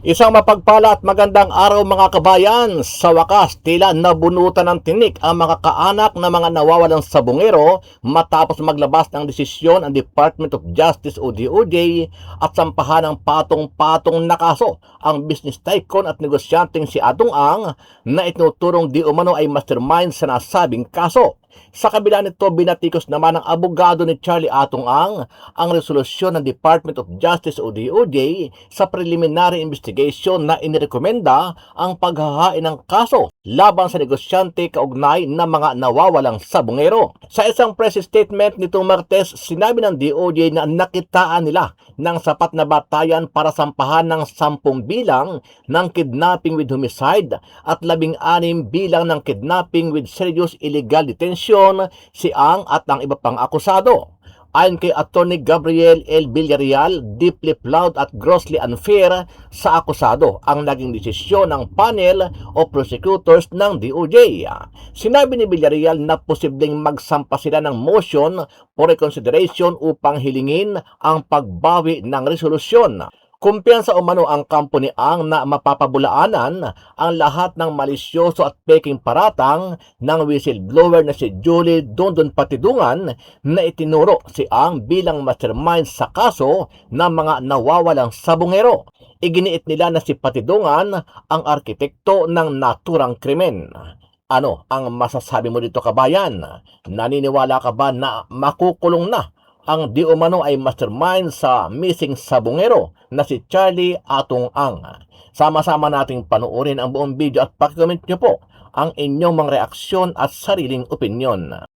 Isang mapagpala at magandang araw mga kabayan. Sa wakas, tila nabunutan ng tinik ang mga kaanak na mga nawawalang sabungero matapos maglabas ng desisyon ang Department of Justice o DOJ at sampahan ng patong-patong na kaso ang business tycoon at negosyanteng si Atong Ang na itinuturong di umano ay mastermind sa nasabing kaso. Sa kabila nito, binatikos naman ng abogado ni Charlie Atong ang resolusyon ng Department of Justice o DOJ sa preliminary investigation na inirekomenda ang paghahain ng kaso laban sa negosyante kaugnay ng mga nawawalang sabungero. Sa isang press statement nitong Martes, sinabi ng DOJ na nakitaan nila ng sapat na batayan para sampahan ng 10 bilang ng kidnapping with homicide at 16 bilang ng kidnapping with serious illegal detention si Ang at ang iba pang akusado. Ayon kay Attorney Gabriel L. Villarreal, deeply flawed at grossly unfair sa akusado ang naging desisyon ng panel o prosecutors ng DOJ. Sinabi ni Villarreal na posibleng magsampa sila ng motion for reconsideration upang hilingin ang pagbawi ng resolusyon. Kumpiyansa umano ang kampo ni Ang na mapapabulaanan ang lahat ng malisyoso at peking paratang ng whistleblower na si Julie Dondon Patidungan na itinuro si Ang bilang mastermind sa kaso ng mga nawawalang sabungero. Iginiit nila na si Patidungan ang arkitekto ng naturang krimen. Ano ang masasabi mo dito, kabayan? Naniniwala ka ba na makukulong na ang di umano ay mastermind sa missing sabungero na si Charlie Atong Ang? Sama-sama nating panuorin ang buong video at pakicomment nyo po ang inyong mga reaksyon at sariling opinyon.